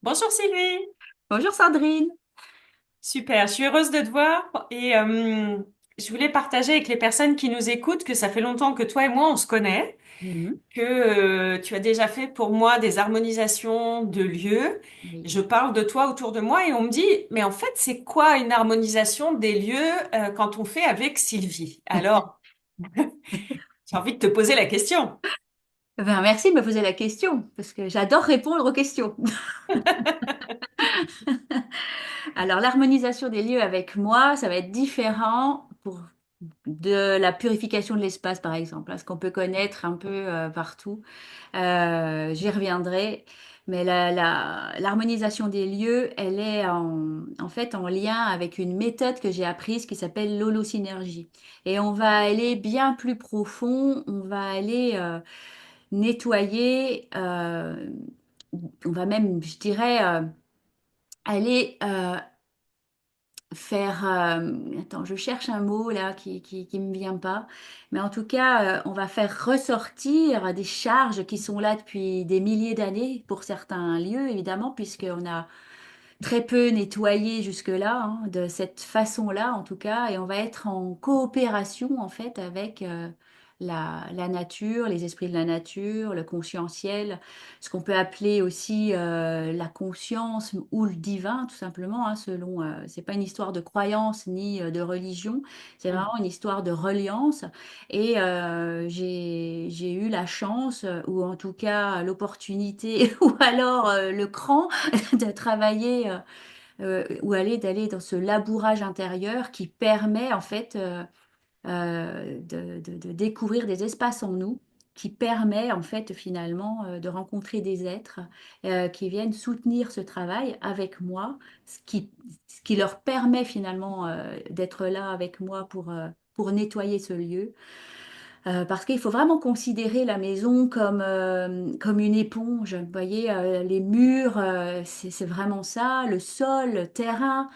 Bonjour Sylvie, Bonjour Sandrine. super, je suis heureuse de te voir et je voulais partager avec les personnes qui nous écoutent que ça fait longtemps que toi et moi on se connaît, Mhm. que tu as déjà fait pour moi des harmonisations de lieux. Oui. Je parle de toi autour de moi et on me dit, mais en fait c'est quoi une harmonisation des lieux quand on fait avec Sylvie? Alors, j'ai envie de te poser la question. Merci de me poser la question, parce que j'adore répondre aux questions. Alors, l'harmonisation des lieux avec moi, ça va être différent pour de la purification de l'espace, par exemple, hein, ce qu'on peut connaître un peu partout. J'y reviendrai. Mais l'harmonisation des lieux, elle est en fait en lien avec une méthode que j'ai apprise qui s'appelle l'holosynergie. Et on va aller bien plus profond, on va aller nettoyer, on va même, je dirais, aller faire... attends, je cherche un mot là qui me vient pas. Mais en tout cas, on va faire ressortir des charges qui sont là depuis des milliers d'années pour certains lieux, évidemment, puisqu'on a très peu nettoyé jusque-là, hein, de cette façon-là en tout cas, et on va être en coopération en fait avec la nature, les esprits de la nature, le conscientiel, ce qu'on peut appeler aussi la conscience ou le divin, tout simplement, hein, selon, c'est pas une histoire de croyance ni de religion, c'est vraiment une histoire de reliance. Et j'ai eu la chance, ou en tout cas l'opportunité, ou alors le cran de travailler ou d'aller dans ce labourage intérieur qui permet en fait de découvrir des espaces en nous, qui permet en fait finalement de rencontrer des êtres qui viennent soutenir ce travail avec moi, ce qui leur permet finalement d'être là avec moi pour nettoyer ce lieu. Parce qu'il faut vraiment considérer la maison comme une éponge. Vous voyez, les murs, c'est vraiment ça, le sol, le terrain,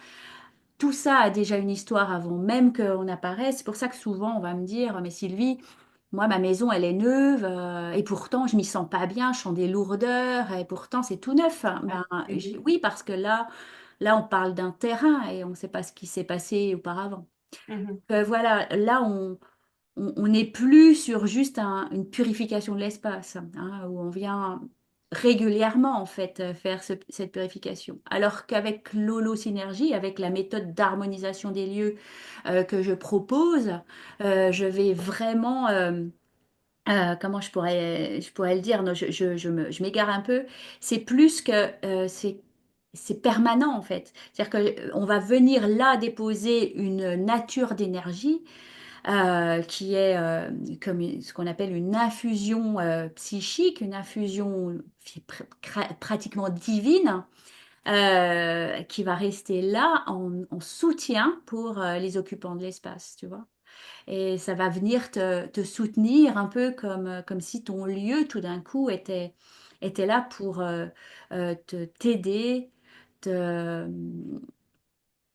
tout ça a déjà une histoire avant même qu'on apparaisse. C'est pour ça que souvent on va me dire, mais Sylvie, moi ma maison elle est neuve et pourtant je m'y sens pas bien, je sens des lourdeurs et pourtant c'est tout neuf. Ben, Mhm. oui, parce que là on parle d'un terrain et on ne sait pas ce qui s'est passé auparavant. Mhm. Voilà, là on n'est plus sur juste une purification de l'espace, hein, où on vient régulièrement en fait faire cette purification. Alors qu'avec l'holosynergie, avec la méthode d'harmonisation des lieux que je propose, je vais vraiment, comment je pourrais le dire, non, je m'égare un peu, c'est plus que c'est permanent en fait. C'est-à-dire qu'on va venir là déposer une nature d'énergie qui est ce qu'on appelle une infusion psychique, une infusion pratiquement divine, qui va rester là en soutien pour les occupants de l'espace, tu vois. Et ça va venir te soutenir un peu comme si ton lieu, tout d'un coup, était là pour t'aider, te,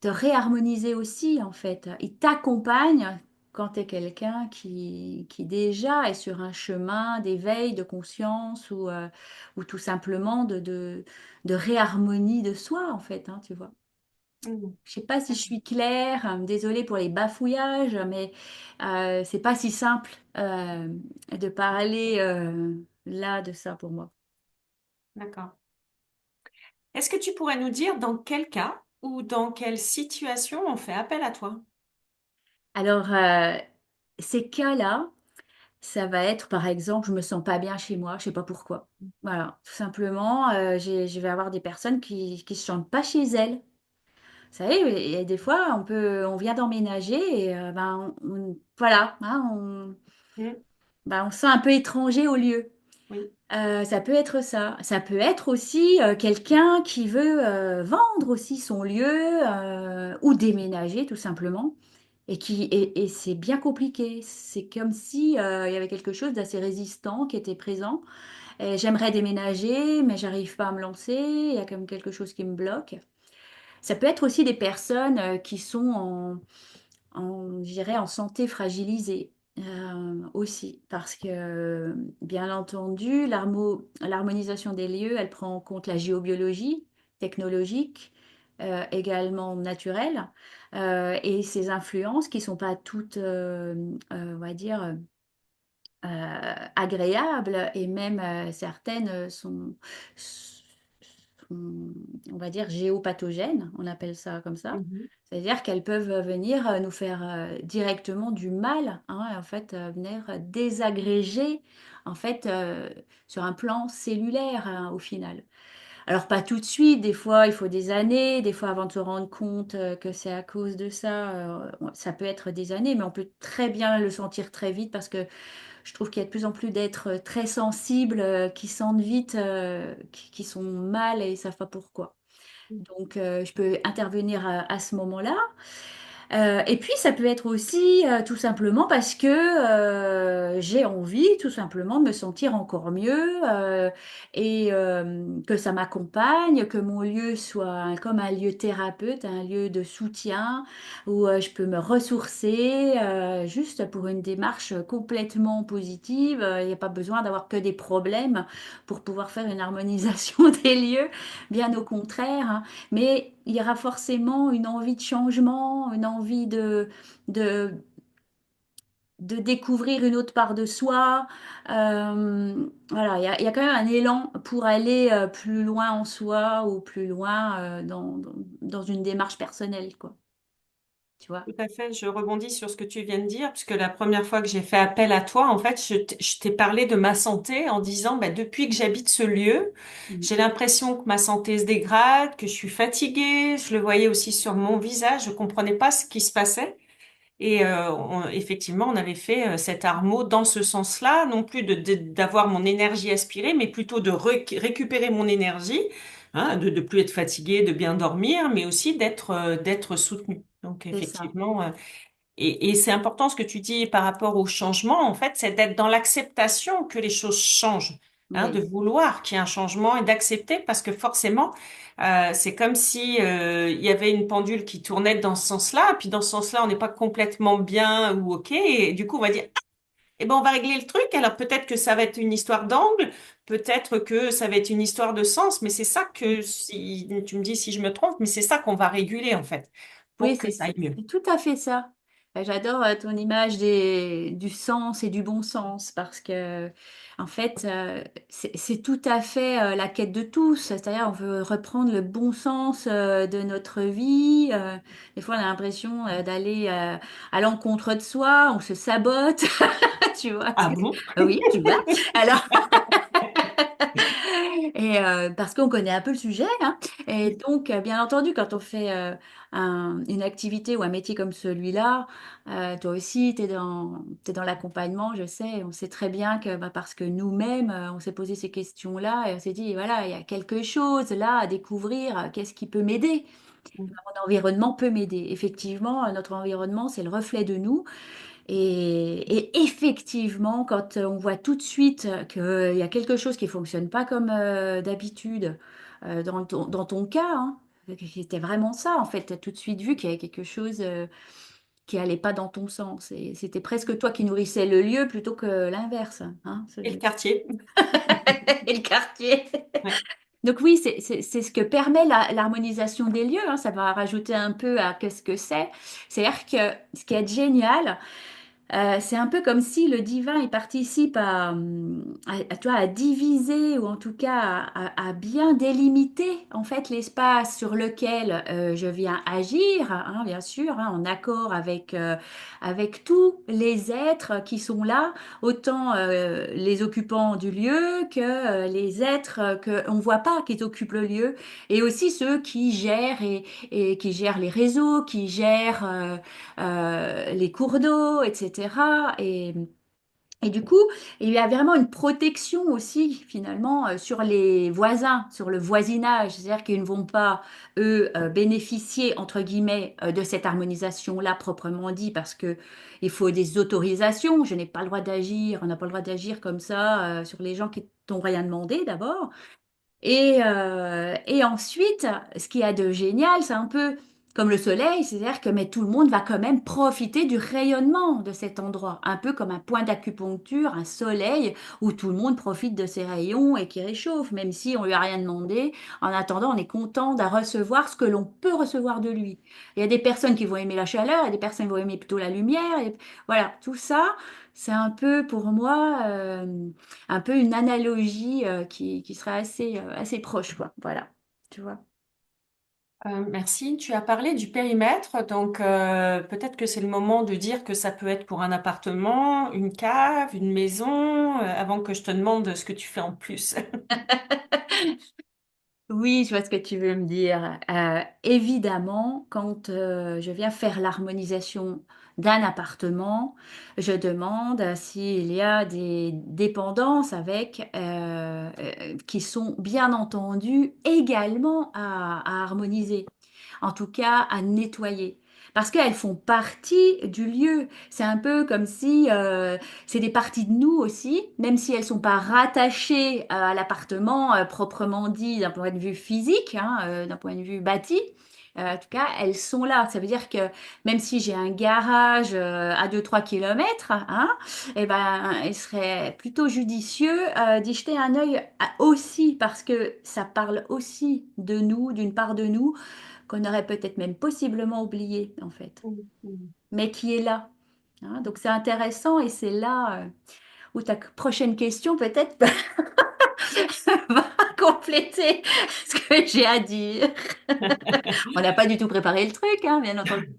te réharmoniser aussi, en fait. Il t'accompagne quand tu es quelqu'un qui déjà est sur un chemin d'éveil de conscience ou tout simplement de réharmonie de soi, en fait, hein, tu vois. Mhm. Je sais pas si je suis claire, désolée pour les bafouillages, mais c'est pas si simple de parler là de ça pour moi. D'accord. Est-ce que tu pourrais nous dire dans quel cas ou dans quelle situation on fait appel à toi? Alors, ces cas-là, ça va être, par exemple, je me sens pas bien chez moi, je sais pas pourquoi. Voilà, tout simplement, je vais avoir des personnes qui se sentent pas chez elles. Vous savez, et des fois, on vient d'emménager et ben, voilà, hein, Mhm. ben, on se sent un peu étranger au lieu. Oui. Ça peut être ça. Ça peut être aussi quelqu'un qui veut vendre aussi son lieu ou déménager tout simplement. Et c'est bien compliqué. C'est comme si il y avait quelque chose d'assez résistant qui était présent. Et j'aimerais déménager, mais j'arrive pas à me lancer. Il y a comme quelque chose qui me bloque. Ça peut être aussi des personnes qui sont je dirais, en santé fragilisée aussi, parce que, bien entendu, l'harmonisation des lieux, elle prend en compte la géobiologie, technologiques, également naturelles, et ces influences qui sont pas toutes, on va dire, agréables, et même certaines sont, on va dire, géopathogènes, on appelle ça comme ça. Mhm. C'est-à-dire qu'elles peuvent venir nous faire directement du mal, hein, et en fait, venir désagréger, en fait, sur un plan cellulaire, hein, au final. Alors, pas tout de suite, des fois, il faut des années, des fois, avant de se rendre compte que c'est à cause de ça, ça peut être des années, mais on peut très bien le sentir très vite parce que je trouve qu'il y a de plus en plus d'êtres très sensibles qui sentent vite, qui sont mal et ne savent pas pourquoi. Donc, je peux intervenir à ce moment-là. Et puis, ça peut être aussi tout simplement parce que j'ai envie tout simplement de me sentir encore mieux, et que ça m'accompagne, que mon lieu soit comme un lieu thérapeute, un lieu de soutien où je peux me ressourcer juste pour une démarche complètement positive. Il n'y a pas besoin d'avoir que des problèmes pour pouvoir faire une harmonisation des lieux, bien au contraire, hein. Mais il y aura forcément une envie de changement, une envie de, de découvrir une autre part de soi. Voilà, il y a quand même un élan pour aller plus loin en soi ou plus loin dans une démarche personnelle, quoi. Tu vois? Tout à fait, je rebondis sur ce que tu viens de dire, puisque la première fois que j'ai fait appel à toi, en fait, je t'ai parlé de ma santé en disant, bah, depuis que j'habite ce lieu, Mm. j'ai l'impression que ma santé se dégrade, que je suis fatiguée, je le voyais aussi sur mon visage, je comprenais pas ce qui se passait. Et effectivement, on avait fait cet armo dans ce sens-là, non plus d'avoir mon énergie aspirée, mais plutôt de récupérer mon énergie, hein, de plus être fatigué, de bien dormir, mais aussi d'être soutenu. Donc C'est ça. effectivement, et c'est important ce que tu dis par rapport au changement, en fait, c'est d'être dans l'acceptation que les choses changent, hein, de Oui, vouloir qu'il y ait un changement et d'accepter parce que forcément, c'est comme si il y avait une pendule qui tournait dans ce sens-là, puis dans ce sens-là, on n'est pas complètement bien ou OK, et du coup, on va dire, ah, eh ben, on va régler le truc. Alors peut-être que ça va être une histoire d'angle, peut-être que ça va être une histoire de sens, mais c'est ça que, si tu me dis si je me trompe, mais c'est ça qu'on va réguler en fait, oui, pour que ça aille mieux. c'est tout à fait ça. J'adore ton image du sens et du bon sens parce que, en fait, c'est tout à fait la quête de tous. C'est-à-dire, on veut reprendre le bon sens de notre vie. Des fois, on a l'impression d'aller à l'encontre de soi, on se sabote, tu vois. Ah bon? Oui, tu vois. Alors, et parce qu'on connaît un peu le sujet, hein. Et donc, bien entendu, quand on fait une activité ou un métier comme celui-là, toi aussi, t'es dans l'accompagnement, je sais. On sait très bien que bah, parce que nous-mêmes, on s'est posé ces questions-là et on s'est dit, voilà, il y a quelque chose là à découvrir. Qu'est-ce qui peut m'aider? Mon environnement peut m'aider. Effectivement, notre environnement, c'est le reflet de nous. Et effectivement, quand on voit tout de suite qu'il y a quelque chose qui fonctionne pas comme d'habitude, dans ton cas, hein, c'était vraiment ça, en fait, tu as tout de suite vu qu'il y avait quelque chose qui allait pas dans ton sens. Et c'était presque toi qui nourrissais le lieu plutôt que l'inverse, hein. Et le quartier. Et le quartier. Ouais. Donc oui, c'est ce que permet l'harmonisation des lieux, hein. Ça va rajouter un peu à qu'est-ce que c'est. C'est-à-dire que ce qui est génial, c'est un peu comme si le divin il participe tu vois, à diviser ou en tout cas à bien délimiter en fait l'espace sur lequel je viens agir, hein, bien sûr, hein, en accord avec tous les êtres qui sont là, autant les occupants du lieu que les êtres qu'on ne voit pas qui occupent le lieu, et aussi ceux qui gèrent et qui gèrent les réseaux, qui gèrent les cours d'eau, etc. Et du coup, il y a vraiment une protection aussi, finalement, sur les voisins, sur le voisinage. C'est-à-dire qu'ils ne vont pas, eux, bénéficier, entre guillemets, de cette harmonisation-là, proprement dit, parce que il faut des autorisations. Je n'ai pas le droit d'agir, on n'a pas le droit d'agir comme ça, sur les gens qui t'ont rien demandé, d'abord. Et ensuite, ce qu'il y a de génial, c'est un peu comme le soleil, c'est-à-dire que mais tout le monde va quand même profiter du rayonnement de cet endroit, un peu comme un point d'acupuncture, un soleil où tout le monde profite de ses rayons et qui réchauffe, même si on lui a rien demandé. En attendant, on est content de recevoir ce que l'on peut recevoir de lui. Il y a des personnes qui vont aimer la chaleur, il y a des personnes qui vont aimer plutôt la lumière. Et voilà, tout ça, c'est un peu pour moi un peu une analogie qui serait assez proche, quoi. Voilà, tu vois. Merci. Tu as parlé du périmètre, donc peut-être que c'est le moment de dire que ça peut être pour un appartement, une cave, une maison, avant que je te demande ce que tu fais en plus. Oui, je vois ce que tu veux me dire. Évidemment, quand je viens faire l'harmonisation d'un appartement, je demande s'il y a des dépendances avec qui sont bien entendu également à harmoniser, en tout cas à nettoyer. Parce qu'elles font partie du lieu. C'est un peu comme si c'est des parties de nous aussi, même si elles sont pas rattachées à l'appartement proprement dit d'un point de vue physique, hein, d'un point de vue bâti. En tout cas, elles sont là. Ça veut dire que même si j'ai un garage à 2-3 kilomètres, hein, eh ben, il serait plutôt judicieux d'y jeter un œil aussi, parce que ça parle aussi de nous, d'une part de nous, qu'on aurait peut-être même possiblement oublié, en fait, Mhm. mais qui est là. Hein. Donc c'est intéressant et c'est là où ta prochaine question peut-être va compléter ce que j'ai à dire. On n'a pas du tout préparé le truc, hein, bien entendu.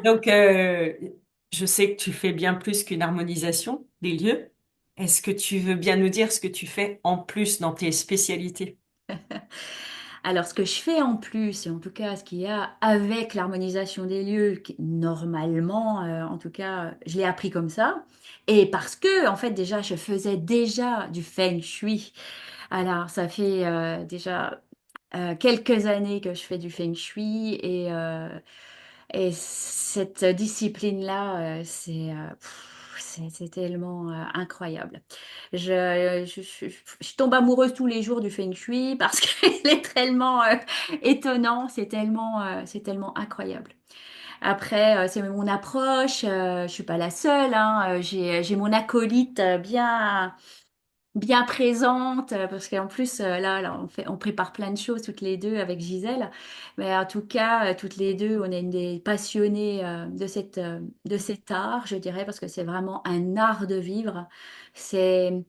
Donc, je sais que tu fais bien plus qu'une harmonisation des lieux. Est-ce que tu veux bien nous dire ce que tu fais en plus dans tes spécialités? Alors, ce que je fais en plus, et en tout cas ce qu'il y a avec l'harmonisation des lieux, normalement, en tout cas, je l'ai appris comme ça. Et parce que, en fait, déjà, je faisais déjà du feng shui. Alors, ça fait déjà quelques années que je fais du feng shui et cette discipline-là, c'est tellement incroyable. Je tombe amoureuse tous les jours du feng shui parce qu'il est tellement étonnant, c'est tellement incroyable. Après, c'est mon approche, je suis pas la seule, hein, j'ai mon acolyte bien présente, parce qu'en plus, là, on prépare plein de choses toutes les deux avec Gisèle. Mais en tout cas, toutes les deux, on est une des passionnées de cet art, je dirais, parce que c'est vraiment un art de vivre. C'est,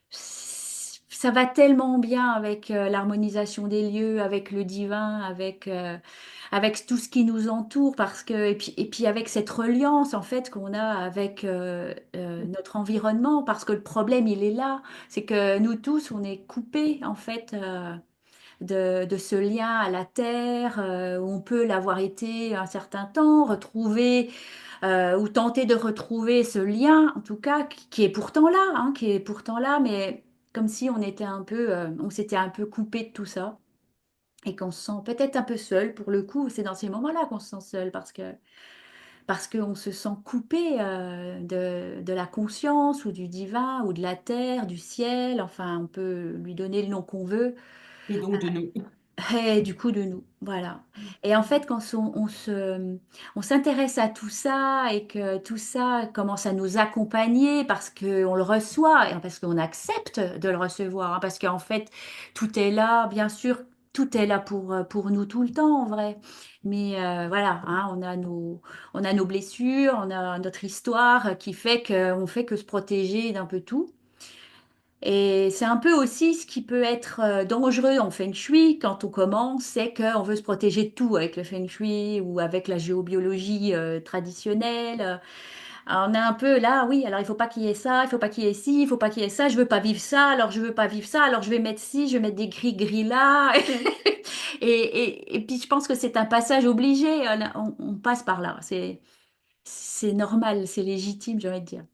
ça va tellement bien avec l'harmonisation des lieux, avec le divin, avec tout ce qui nous entoure, parce que, et puis avec cette reliance, en fait, qu'on a avec notre environnement, parce que le problème, il est là. C'est que nous tous, on est coupés, en fait, de ce lien à la terre, où on peut l'avoir été un certain temps, retrouver, ou tenter de retrouver ce lien, en tout cas, qui est pourtant là, hein, qui est pourtant là, mais comme si on était un peu, on s'était un peu coupé de tout ça. Et qu'on se sent peut-être un peu seul, pour le coup, c'est dans ces moments-là qu'on se sent seul, parce qu'on se sent coupé de la conscience ou du divin ou de la terre, du ciel, enfin on peut lui donner le nom qu'on veut, Et donc de nous. et du coup de nous, voilà. Et en fait, quand on s'intéresse à tout ça et que tout ça commence à nous accompagner parce qu'on le reçoit et parce qu'on accepte de le recevoir, hein, parce qu'en fait, tout est là, bien sûr, tout est là pour nous tout le temps en vrai. Mais voilà, hein, on a nos blessures, on a notre histoire qui fait que se protéger d'un peu tout. Et c'est un peu aussi ce qui peut être dangereux en feng shui quand on commence, c'est qu'on veut se protéger de tout avec le feng shui ou avec la géobiologie traditionnelle. On est un peu là, oui, alors il faut pas qu'il y ait ça, il faut pas qu'il y ait ci, il faut pas qu'il y ait ça, je veux pas vivre ça, alors je veux pas vivre ça, alors je vais mettre ci, je vais mettre des gris là. Et puis je pense que c'est un passage obligé, on passe par là, c'est normal, c'est légitime, j'ai envie de dire.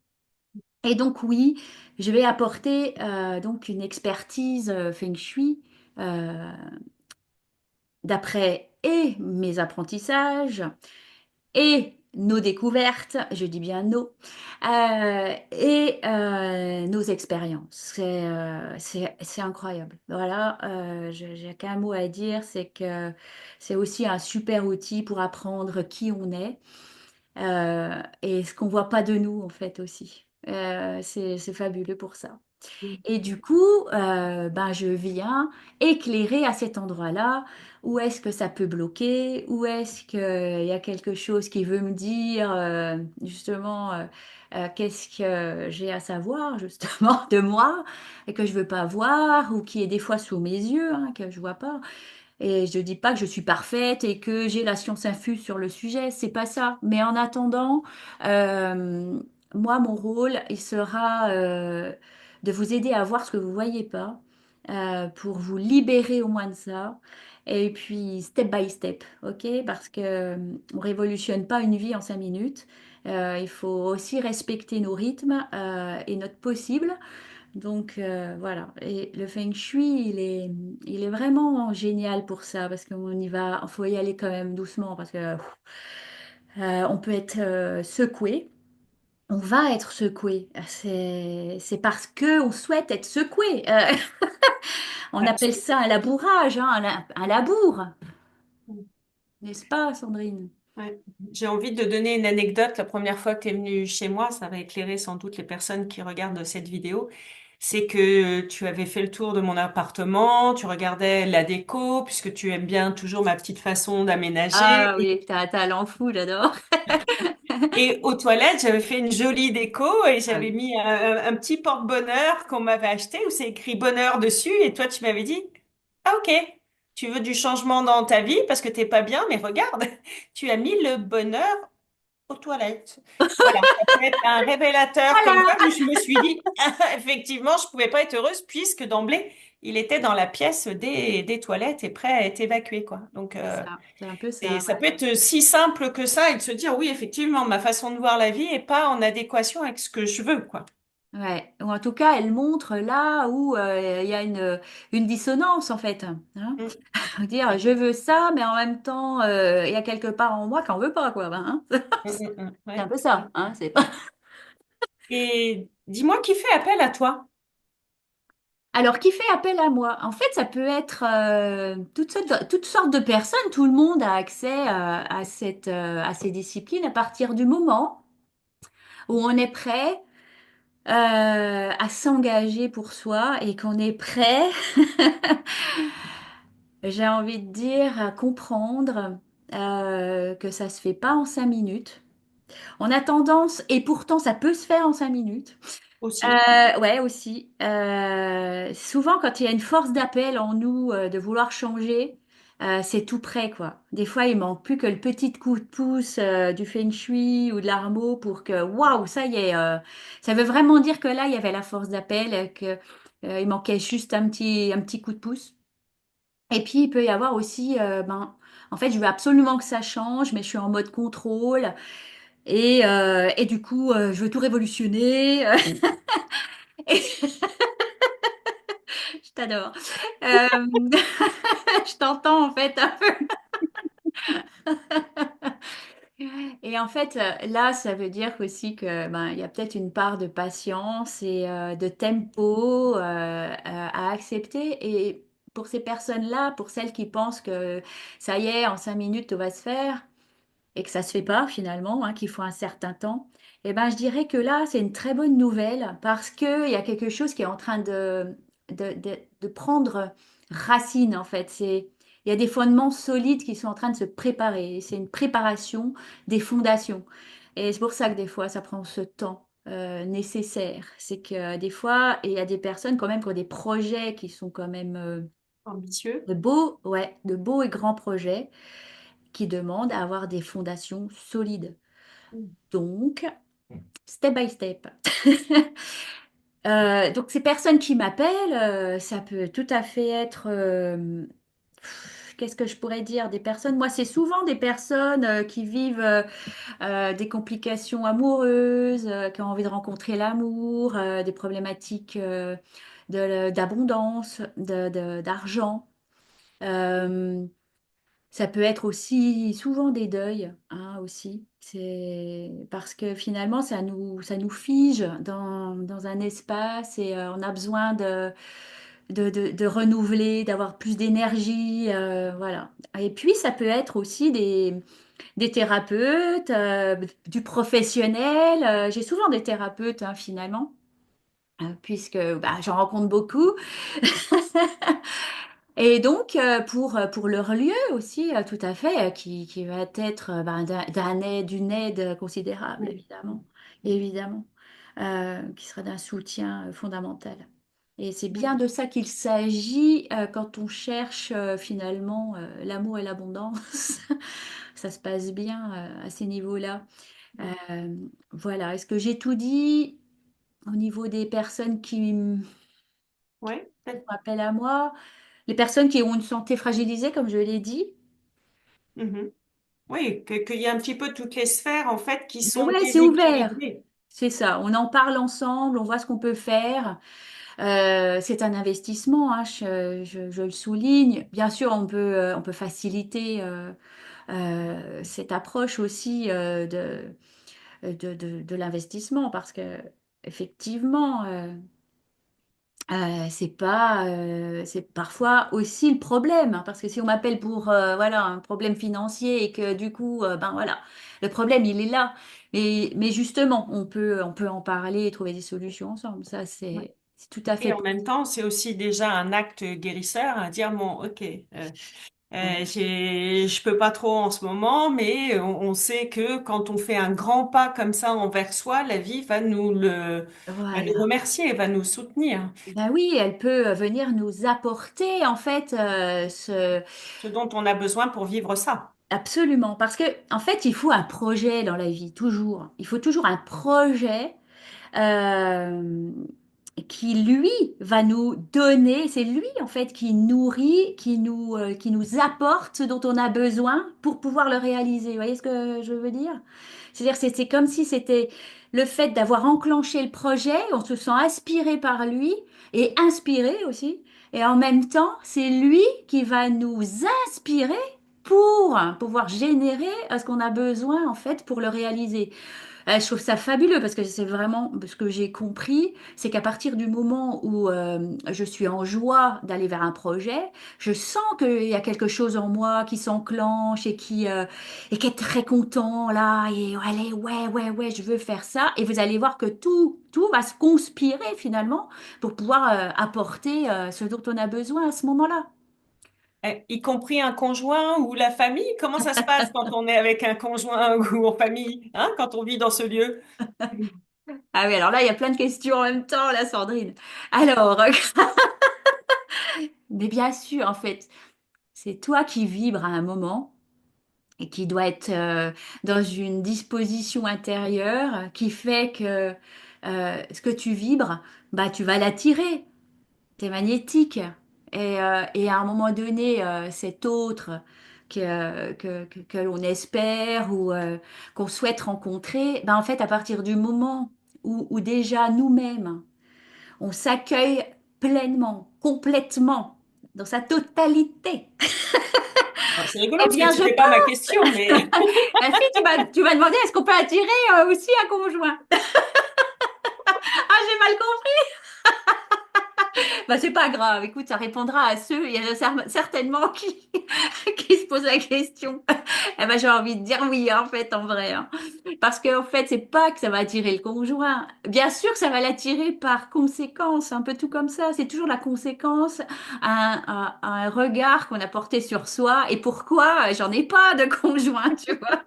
Et donc oui, je vais apporter donc une expertise feng shui euh, d'après et mes apprentissages et nos découvertes, je dis bien nos, et nos expériences. C'est incroyable. Voilà, j'ai qu'un mot à dire, c'est que c'est aussi un super outil pour apprendre qui on est et ce qu'on voit pas de nous en fait aussi. C'est fabuleux pour ça. Et du coup, ben, je viens éclairer à cet endroit-là où est-ce que ça peut bloquer, où est-ce qu'il y a quelque chose qui veut me dire justement qu'est-ce que j'ai à savoir justement de moi et que je veux pas voir ou qui est des fois sous mes yeux, hein, que je vois pas. Et je dis pas que je suis parfaite et que j'ai la science infuse sur le sujet, c'est pas ça. Mais en attendant, euh, moi, mon rôle, il sera de vous aider à voir ce que vous voyez pas, pour vous libérer au moins de ça. Et puis, step by step, ok? Parce que on révolutionne pas une vie en 5 minutes. Il faut aussi respecter nos rythmes et notre possible. Donc voilà, et le feng shui, il est vraiment génial pour ça parce qu'on y va, il faut y aller quand même doucement parce que on peut être secoué, on va être secoué. C'est parce que on souhaite être secoué. On appelle ça un labourage, hein, un labour, Absolument. n'est-ce pas, Sandrine? Ouais. J'ai envie de donner une anecdote. La première fois que tu es venue chez moi, ça va éclairer sans doute les personnes qui regardent cette vidéo. C'est que tu avais fait le tour de mon appartement, tu regardais la déco, puisque tu aimes bien toujours ma petite façon d'aménager. Ah oui, t'as un talent fou, j'adore. Et aux toilettes, j'avais fait une jolie déco et Ah j'avais oui. mis un petit porte-bonheur qu'on m'avait acheté où c'est écrit bonheur dessus. Et toi, tu m'avais dit, ah ok, tu veux du changement dans ta vie parce que t'es pas bien, mais regarde, tu as mis le bonheur aux toilettes. Voilà, ça peut être un révélateur comme Voilà, quoi où je me suis dit, effectivement, je pouvais pas être heureuse puisque d'emblée, il était dans la pièce des toilettes et prêt à être évacué, quoi. Donc, c'est ça, c'est un peu et ça. ça peut être si simple que ça et de se dire, oui, effectivement, ma façon de voir la vie est pas en adéquation avec ce que je veux, quoi. Ouais, ou en tout cas, elle montre là où il y a une dissonance en fait. Hein. Mm, Dire je veux ça, mais en même temps, il y a quelque part en moi qui en veut pas, quoi. Ben, hein. C'est un ouais. peu ça. Hein, c'est pas... Et dis-moi qui fait appel à toi Alors, qui fait appel à moi? En fait, ça peut être toutes sortes de personnes. Tout le monde a accès à ces disciplines à partir du moment où on est prêt à s'engager pour soi et qu'on est prêt j'ai envie de dire à comprendre que ça se fait pas en 5 minutes. On a tendance, et pourtant ça peut se faire en 5 minutes. aussi? Ouais, aussi. Souvent, quand il y a une force d'appel en nous de vouloir changer, c'est tout prêt, quoi. Des fois, il manque plus que le petit coup de pouce du feng shui ou de l'armo pour que, waouh, ça y est, ça veut vraiment dire que là, il y avait la force d'appel, que il manquait juste un petit coup de pouce. Et puis, il peut y avoir aussi, ben, en fait, je veux absolument que ça change, mais je suis en mode contrôle. Et du coup, je veux tout révolutionner. Et je t'adore. Euh, je t'entends, en fait, un peu. Et en fait, là, ça veut dire aussi que ben, il y a peut-être une part de patience et de tempo à accepter. Et pour ces personnes-là, pour celles qui pensent que ça y est, en 5 minutes, tout va se faire, et que ça se fait pas finalement, hein, qu'il faut un certain temps, eh ben, je dirais que là, c'est une très bonne nouvelle parce qu'il y a quelque chose qui est en train de prendre racine en fait. Il y a des fondements solides qui sont en train de se préparer. C'est une préparation des fondations. Et c'est pour ça que des fois, ça prend ce temps nécessaire. C'est que des fois, il y a des personnes quand même qui ont des projets qui sont quand même Ambitieux. de beaux, ouais, de beaux et grands projets qui demandent à avoir des fondations solides. Mm. Donc, step by step. Donc, ces personnes qui m'appellent, ça peut tout à fait être, qu'est-ce que je pourrais dire, des personnes, moi, c'est souvent des personnes qui vivent des complications amoureuses, qui ont envie de rencontrer l'amour, des problématiques d'abondance, d'argent. Euh, Ça peut être aussi souvent des deuils, hein, aussi. C'est parce que finalement, ça nous fige dans un espace et on a besoin de renouveler, d'avoir plus d'énergie, voilà. Et puis, ça peut être aussi des thérapeutes, du professionnel. J'ai souvent des thérapeutes, hein, finalement, puisque bah, j'en rencontre beaucoup. Et donc, pour leur lieu aussi, tout à fait, qui va être ben, d'une aide considérable, Oui. évidemment, évidemment, qui sera d'un soutien fondamental. Et c'est bien Oui. de ça qu'il s'agit quand on cherche finalement l'amour et l'abondance. Ça se passe bien à ces niveaux-là. Euh, voilà, est-ce que j'ai tout dit au niveau des personnes qui Oui. font appel à moi? Les personnes qui ont une santé fragilisée, comme je l'ai dit. Mhm. Oui, qu'il y a un petit peu toutes les sphères en fait qui Mais sont ouais, c'est ouvert. déséquilibrées. C'est ça. On en parle ensemble, on voit ce qu'on peut faire. C'est un investissement, hein, je le souligne. Bien sûr, on peut faciliter cette approche aussi de l'investissement parce que effectivement, c'est parfois aussi le problème, hein, parce que si on m'appelle pour voilà un problème financier et que du coup ben voilà le problème il est là, mais justement on peut en parler et trouver des solutions ensemble. Ça Ouais. c'est tout à Et fait en même temps, c'est aussi déjà un acte guérisseur à dire, bon, ok, je peux pas trop en ce moment, mais on sait que quand on fait un grand pas comme ça envers soi, la vie va nous voilà. remercier, va nous soutenir. Ben oui, elle peut venir nous apporter en fait Ce dont on a besoin pour vivre ça. absolument parce que en fait il faut un projet dans la vie toujours. Il faut toujours un projet euh, qui lui va nous donner, c'est lui en fait qui nourrit, qui nous apporte ce dont on a besoin pour pouvoir le réaliser. Vous voyez ce que je veux dire? C'est-à-dire c'est comme si c'était le fait d'avoir enclenché le projet, on se sent aspiré par lui et inspiré aussi. Et en même temps, c'est lui qui va nous inspirer pour pouvoir générer ce qu'on a besoin en fait pour le réaliser. Je trouve ça fabuleux parce que c'est vraiment ce que j'ai compris, c'est qu'à partir du moment où je suis en joie d'aller vers un projet, je sens qu'il y a quelque chose en moi qui s'enclenche et qui est très content là et allez ouais je veux faire ça et vous allez voir que tout va se conspirer finalement pour pouvoir apporter ce dont on a besoin à ce moment-là. Y compris un conjoint ou la famille, comment ça se passe quand on est avec un conjoint ou en famille, hein, quand on vit dans ce lieu? Ah oui, alors là, il y a plein de questions en même temps, là, Sandrine. Alors, mais bien sûr, en fait, c'est toi qui vibres à un moment et qui doit être dans une disposition intérieure qui fait que ce que tu vibres, bah, tu vas l'attirer. T'es magnétique. Et à un moment donné, cet autre que l'on espère ou qu'on souhaite rencontrer, bah, en fait, à partir du moment où déjà nous-mêmes, on s'accueille pleinement, complètement, dans sa totalité. Alors, c'est rigolo Eh parce que bien, je c'était pas ma pense. question, mais Ah si, tu m'as demandé est-ce qu'on peut attirer aussi un conjoint? Ah, j'ai mal compris. Bah, c'est pas grave. Écoute, ça répondra à ceux, il y en a certainement qui, qui se posent la question. Eh ben, j'ai envie de dire oui, hein, en fait, en vrai, hein. Parce que, en fait, c'est pas que ça va attirer le conjoint. Bien sûr que ça va l'attirer par conséquence, un peu tout comme ça. C'est toujours la conséquence à un regard qu'on a porté sur soi. Et pourquoi j'en ai pas de conjoint, tu vois.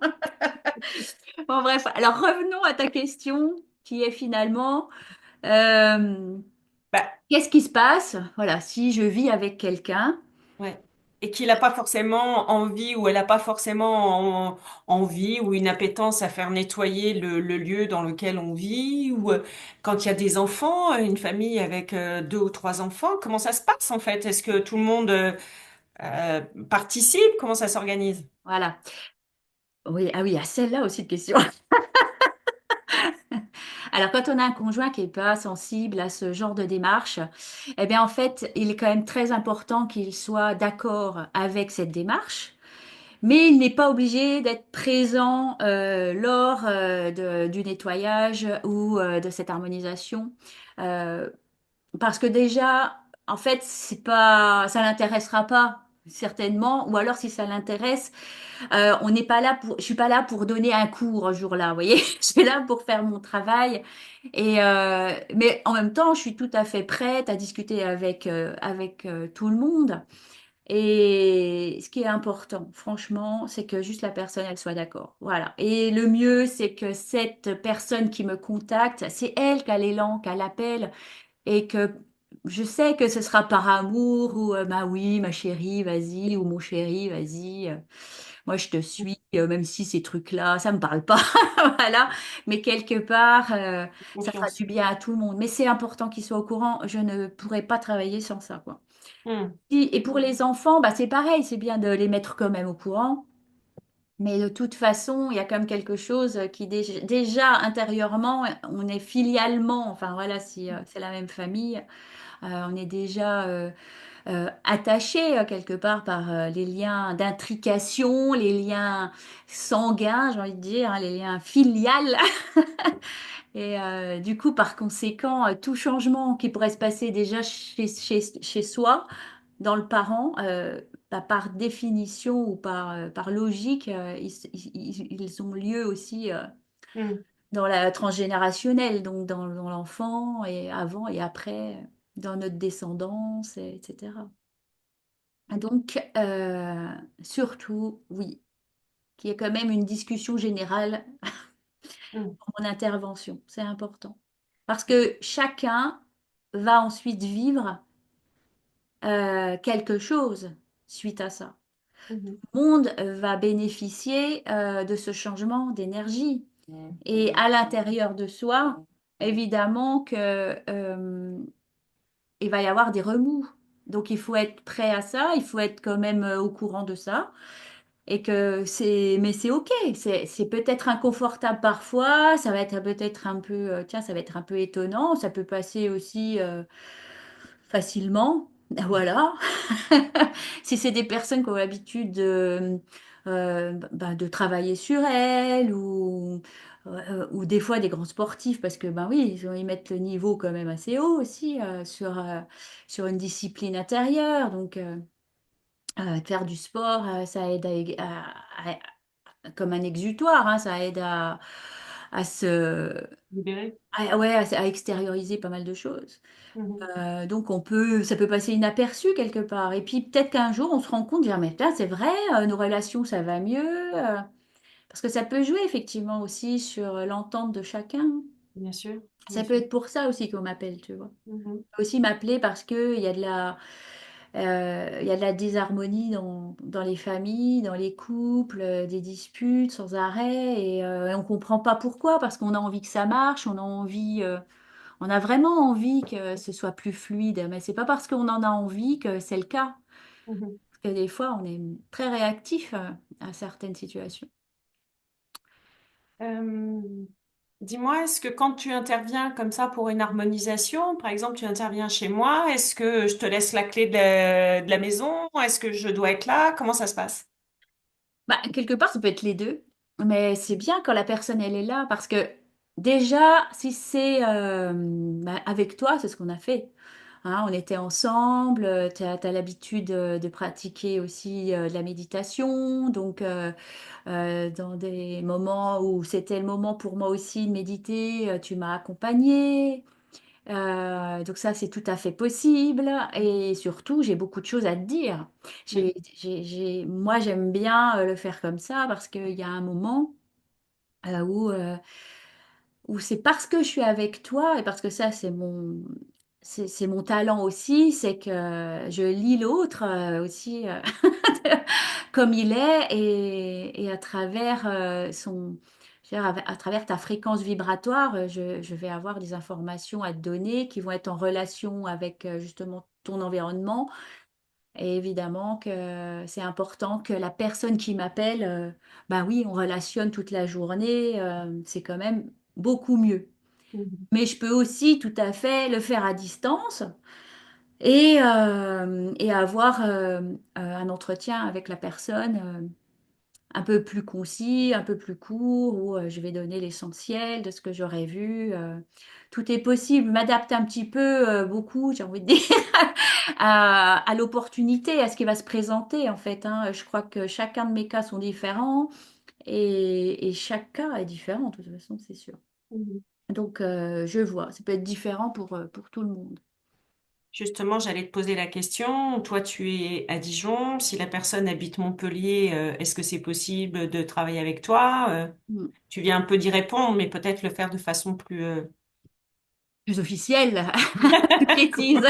Bon, bref. Alors, revenons à ta question, qui est finalement, euh, bah, qu'est-ce qui se passe? Voilà, si je vis avec quelqu'un. ouais. Et qu'il n'a pas forcément envie ou elle n'a pas forcément envie ou une appétence à faire nettoyer le lieu dans lequel on vit ou quand il y a des enfants, une famille avec deux ou trois enfants, comment ça se passe en fait? Est-ce que tout le monde euh, participe? Comment ça s'organise? Voilà. Oui, ah oui, il y a celle-là aussi de question. Alors, quand on a un conjoint qui n'est pas sensible à ce genre de démarche, eh bien, en fait, il est quand même très important qu'il soit d'accord avec cette démarche Mais il n'est pas obligé d'être présent lors du nettoyage ou de cette harmonisation. Euh, Parce que déjà, en fait, c'est pas, ça l'intéressera pas certainement, ou alors si ça l'intéresse, on n'est pas là pour, je suis pas là pour donner un cours ce jour-là, vous voyez, je suis là pour faire mon travail. Mais en même temps, je suis tout à fait prête à discuter avec tout le monde. Et ce qui est important, franchement, c'est que juste la personne, elle soit d'accord. Voilà. Et le mieux, c'est que cette personne qui me contacte, c'est elle qui a l'élan, qui a l'appel, et que je sais que ce sera par amour ou bah oui, ma chérie, vas-y, ou mon chéri, vas-y, moi je te suis, même si ces trucs-là, ça me parle pas, voilà. Mais quelque part, ça fera Confiance. du bien à tout le monde. Mais c'est important qu'ils soient au courant. Je ne pourrais pas travailler sans ça, quoi. Hmm. Et pour les enfants, bah c'est pareil, c'est bien de les mettre quand même au courant. Mais de toute façon, il y a quand même quelque chose qui déjà intérieurement, on est filialement, enfin voilà, si c'est la même famille, on est déjà attaché quelque part par les liens d'intrication, les liens sanguins, j'ai envie de dire, hein, les liens filiales. Et du coup, par conséquent, tout changement qui pourrait se passer déjà chez soi, dans le parent, bah, par définition ou par logique, ils ont lieu aussi Hmm. dans la transgénérationnelle, donc dans l'enfant et avant et après, dans notre descendance, etc. Donc, surtout, oui, qu'il y ait quand même une discussion générale Hmm. pour mon intervention, c'est important. Parce que chacun va ensuite vivre quelque chose suite à ça. Mhm. Le monde va bénéficier de ce changement d'énergie. Et à l'intérieur de soi, évidemment que, il va y avoir des remous. Donc il faut être prêt à ça, il faut être quand même au courant de ça. Et que mais c'est ok, c'est peut-être inconfortable parfois, ça va être peut-être un peu, tiens, ça va être un peu étonnant, ça peut passer aussi facilement, voilà. Si c'est des personnes qui ont l'habitude de travailler sur elles ou des fois des grands sportifs, parce que ben oui, ils mettent le niveau quand même assez haut aussi sur une discipline intérieure. Donc, faire du sport, ça aide comme un exutoire, hein, ça aide à se, Libéré. ouais, à extérioriser pas mal de choses. Mhm. Donc ça peut passer inaperçu quelque part. Et puis peut-être qu'un jour on se rend compte, dire mais putain, c'est vrai, nos relations ça va mieux, parce que ça peut jouer effectivement aussi sur l'entente de chacun. Bien sûr, bien Ça peut sûr. être pour ça aussi qu'on m'appelle, tu vois. Mhm. On peut aussi m'appeler parce que il y a de la désharmonie dans les familles, dans les couples, des disputes sans arrêt, et on comprend pas pourquoi, parce qu'on a envie que ça marche, on a vraiment envie que ce soit plus fluide, mais c'est pas parce qu'on en a envie que c'est le cas. Mhm. Parce que des fois, on est très réactif à certaines situations. Euh, dis-moi, est-ce que quand tu interviens comme ça pour une harmonisation, par exemple, tu interviens chez moi, est-ce que je te laisse la clé de la maison? Est-ce que je dois être là? Comment ça se passe? Bah, quelque part, ça peut être les deux, mais c'est bien quand la personne, elle est là, parce que déjà, si c'est bah, avec toi, c'est ce qu'on a fait. Hein, on était ensemble, tu as l'habitude de pratiquer aussi de la méditation, donc dans des moments où c'était le moment pour moi aussi de méditer, tu m'as accompagnée. Donc ça, c'est tout à fait possible. Et surtout, j'ai beaucoup de choses à te dire. Oui. Moi, j'aime bien le faire comme ça parce qu'il y a un moment euh, où, euh, où c'est parce que je suis avec toi et parce que ça, c'est mon talent aussi, c'est que je lis l'autre aussi comme il est et à travers je veux dire, à travers ta fréquence vibratoire, je vais avoir des informations à te donner qui vont être en relation avec justement ton environnement. Et évidemment que c'est important que la personne qui m'appelle, bah oui, on relationne toute la journée, c'est quand même beaucoup mieux. Mhm. Mais je peux aussi tout à fait le faire à distance et avoir un entretien avec la personne. un peu plus concis, un peu plus court, où je vais donner l'essentiel de ce que j'aurais vu. Tout est possible. M'adapte un petit peu, beaucoup, j'ai envie de dire, à l'opportunité, à ce qui va se présenter en fait, hein. Je crois que chacun de mes cas sont différents et chaque cas est différent de toute façon, c'est sûr. Mhm. Donc, je vois, ça peut être différent pour tout le monde. Justement, j'allais te poser la question. Toi, tu es à Dijon. Si la personne habite Montpellier, est-ce que c'est possible de travailler avec toi? Mm. Tu viens un peu d'y répondre, mais peut-être le faire de façon plus Plus officielle, plus précise.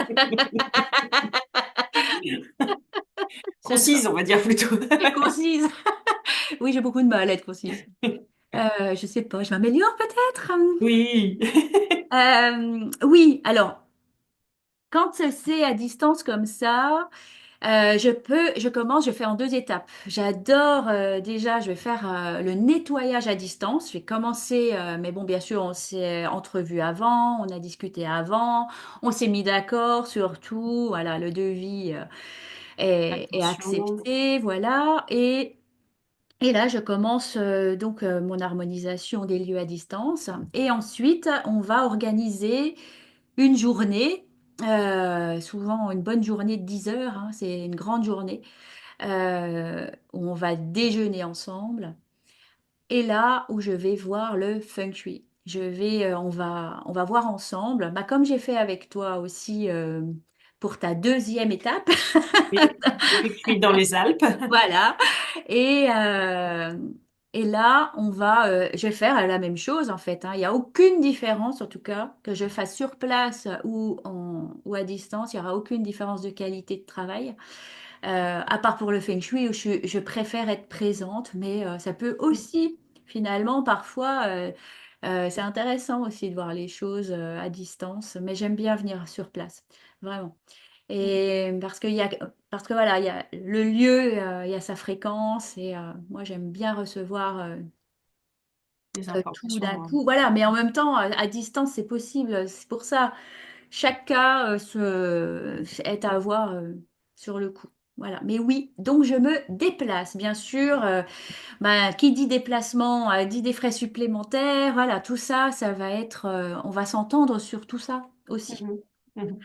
concise, J'adore. on va dire plutôt. Et concise. Oui, j'ai beaucoup de mal à être concise. Je sais pas, je m'améliore peut-être. Oui. Oui, alors, quand c'est à distance comme ça, je fais en deux étapes. J'adore déjà, je vais faire le nettoyage à distance. Je vais commencer, mais bon, bien sûr, on s'est entrevu avant, on a discuté avant, on s'est mis d'accord sur tout. Voilà, le devis est Attention. accepté, voilà. Et là, je commence donc mon harmonisation des lieux à distance. Et ensuite, on va organiser une journée, souvent une bonne journée de 10 heures, hein, c'est une grande journée, où on va déjeuner ensemble. Et là où je vais voir le feng shui. On va voir ensemble, bah, comme j'ai fait avec toi aussi pour ta deuxième étape. Oui. Depuis que je suis dans les Alpes. Voilà. Et, euh, et là, je vais faire la même chose en fait, hein. Il n'y a aucune différence, en tout cas, que je fasse sur place ou à distance. Il n'y aura aucune différence de qualité de travail. À part pour le feng shui où je préfère être présente, mais ça peut aussi, finalement, parfois, c'est intéressant aussi de voir les choses à distance. Mais j'aime bien venir sur place, vraiment. Et parce que voilà, il y a le lieu, il y a sa fréquence et moi j'aime bien recevoir Des tout informations. d'un coup. Voilà, mais en même temps, à distance, c'est possible. C'est pour ça, chaque cas est à voir sur le coup. Voilà. Mais oui, donc je me déplace, bien sûr. Bah, qui dit déplacement, dit des frais supplémentaires. Voilà, tout ça, ça va être. On va s'entendre sur tout ça aussi. Mhm. Mhm.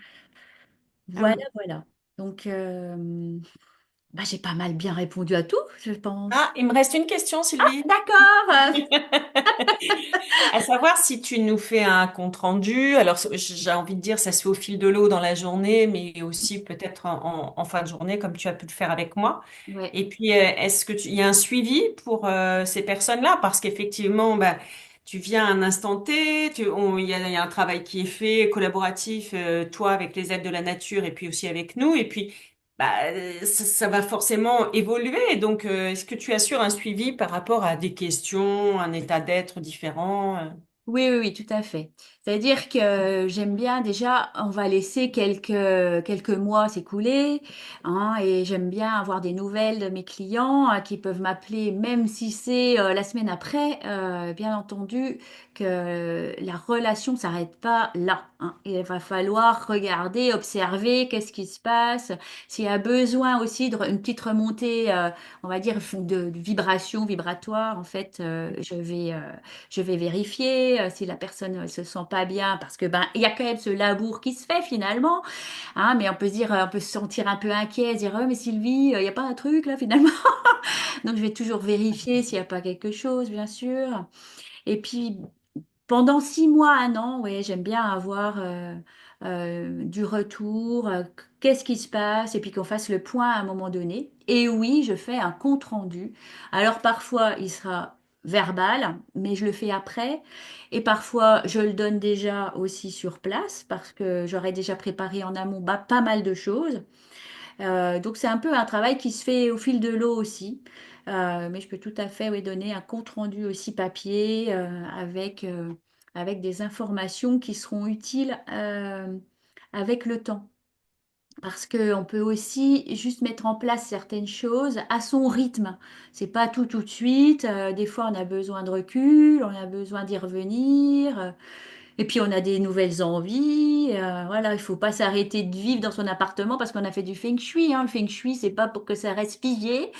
Ah Voilà, oui. voilà. Donc, bah, j'ai pas mal bien répondu à tout, je Ah, pense. il me reste une question, Sylvie. D'accord. À savoir si tu nous fais un compte rendu. Alors, j'ai envie de dire, ça se fait au fil de l'eau dans la journée, mais aussi peut-être en fin de journée, comme tu as pu le faire avec moi. Ouais. Et puis, est-ce que il y a un suivi pour ces personnes-là? Parce qu'effectivement, bah, tu viens à un instant T, il y a un travail qui est fait, collaboratif, toi avec les aides de la nature et puis aussi avec nous. Et puis, bah, ça va forcément évoluer. Donc, est-ce que tu assures un suivi par rapport à des questions, un état d'être différent? Oui, oui, oui, tout à fait. C'est-à-dire que j'aime bien déjà, on va laisser quelques mois s'écouler, hein, et j'aime bien avoir des nouvelles de mes clients qui peuvent m'appeler, même si c'est la semaine après. Bien entendu que la relation s'arrête pas là, hein. Il va falloir regarder, observer qu'est-ce qui se passe. S'il y a besoin aussi une petite remontée, on va dire, de vibration vibratoire, en fait, je vais vérifier si la personne ne se sent pas bien parce que ben il y a quand même ce labour qui se fait finalement, hein, mais on peut se dire, on peut se sentir un peu inquiet, se dire oh, mais Sylvie, il n'y a pas un truc là finalement. Donc je vais toujours vérifier s'il n'y a pas quelque chose, bien sûr. Et puis pendant 6 mois, un an, ouais, j'aime bien avoir du retour, qu'est-ce qui se passe, et puis qu'on fasse le point à un moment donné. Et oui, je fais un compte rendu. Alors parfois, il sera verbal, mais je le fais après. Et parfois, je le donne déjà aussi sur place, parce que j'aurais déjà préparé en amont pas mal de choses. Donc c'est un peu un travail qui se fait au fil de l'eau aussi. Mais je peux tout à fait, oui, donner un compte rendu aussi papier avec des informations qui seront utiles avec le temps. Parce qu'on peut aussi juste mettre en place certaines choses à son rythme. C'est pas tout de suite. Des fois, on a besoin de recul, on a besoin d'y revenir. Et puis on a des nouvelles envies. Voilà, il faut pas s'arrêter de vivre dans son appartement parce qu'on a fait du feng shui, hein. Le feng shui, c'est pas pour que ça reste figé.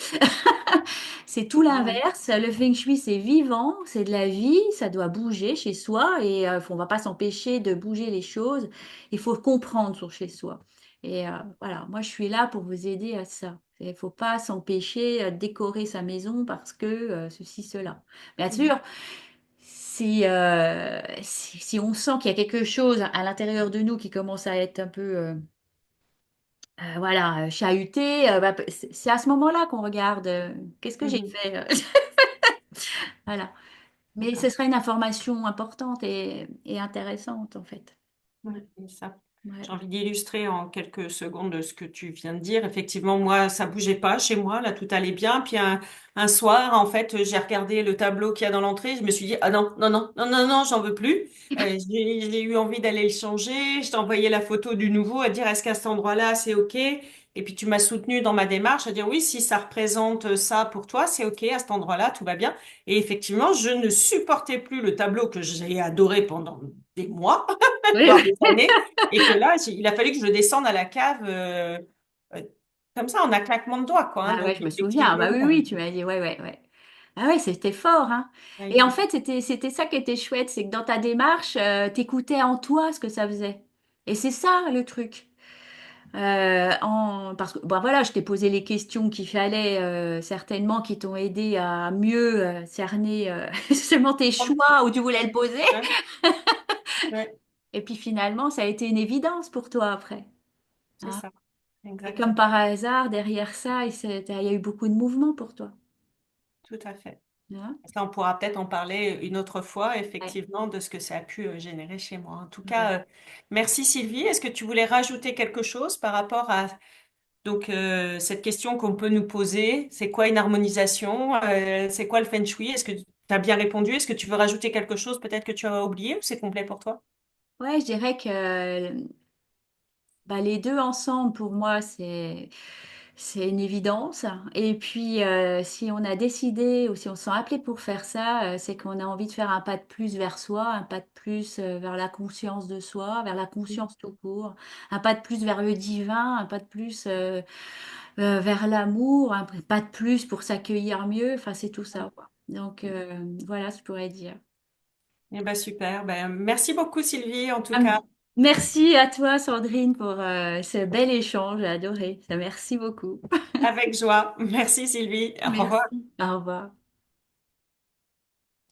C'est tout Ouais. l'inverse. Le feng shui, c'est vivant, c'est de la vie, ça doit bouger chez soi et on va pas s'empêcher de bouger les choses. Il faut comprendre sur chez soi. Et voilà, moi je suis là pour vous aider à ça. Il faut pas s'empêcher de décorer sa maison parce que ceci, cela. Bien sûr, si on sent qu'il y a quelque chose à l'intérieur de nous qui commence à être un peu voilà, chahuté, bah, c'est à ce moment-là qu'on regarde qu'est-ce que j'ai Mhm. fait. Voilà. Mais ce D'accord. sera une information importante et intéressante, en fait. Ouais, c'est ça. Ouais. J'ai envie d'illustrer en quelques secondes ce que tu viens de dire. Effectivement, moi, ça bougeait pas chez moi. Là, tout allait bien. Puis un soir, en fait, j'ai regardé le tableau qu'il y a dans l'entrée. Je me suis dit, ah non, non, non, non, non, non, j'en veux plus. J'ai eu envie d'aller le changer. Je t'ai envoyé la photo du nouveau à dire, est-ce qu'à cet endroit-là, c'est OK? Et puis tu m'as soutenu dans ma démarche à dire, oui, si ça représente ça pour toi, c'est OK, à cet endroit-là, tout va bien. Et effectivement, je ne supportais plus le tableau que j'ai adoré pendant des mois. Oui, Voire des oui. années, et que là, il a fallu que je descende à la cave euh, comme ça, en un claquement de doigts, quoi. Hein. Ah ouais, Donc, je me souviens. Bah effectivement, oui, oui, tu m'as dit, ouais, ouais, ouais. Ah ouais, c'était fort, hein. ouais, Et en fait, c'était ça qui était chouette, c'est que dans ta démarche, t'écoutais en toi ce que ça faisait. Et c'est ça le truc. Parce que bon, voilà, je t'ai posé les questions qu'il fallait, certainement, qui t'ont aidé à mieux cerner justement tes choix où tu voulais le poser. ouais, ouais, Et puis finalement, ça a été une évidence pour toi après. c'est Hein. ça, Et comme exactement, par hasard, derrière ça, il y a eu beaucoup de mouvements pour toi. tout à fait. Hein. Ça, on pourra peut-être en parler une autre fois, Ouais, effectivement, de ce que ça a pu générer chez moi. En tout ouais. cas, merci Sylvie. Est-ce que tu voulais rajouter quelque chose par rapport à donc cette question qu'on peut nous poser? C'est quoi une harmonisation? C'est quoi le feng shui? Est-ce que tu as bien répondu? Est-ce que tu veux rajouter quelque chose peut-être que tu as oublié ou c'est complet pour toi? Ouais, je dirais que bah, les deux ensemble, pour moi, c'est une évidence. Et puis, si on a décidé ou si on se sent appelé pour faire ça, c'est qu'on a envie de faire un pas de plus vers soi, un pas de plus vers la conscience de soi, vers la conscience tout court, un pas de plus vers le divin, un pas de plus vers l'amour, un pas de plus pour s'accueillir mieux. Enfin, c'est tout ça, quoi. Donc, voilà, je pourrais dire. Eh ben super. Ben, merci beaucoup Sylvie en tout Ah, cas. merci à toi, Sandrine, pour ce bel échange. J'ai adoré. Merci beaucoup. Avec joie. Merci Sylvie. Au revoir. Merci. Au revoir.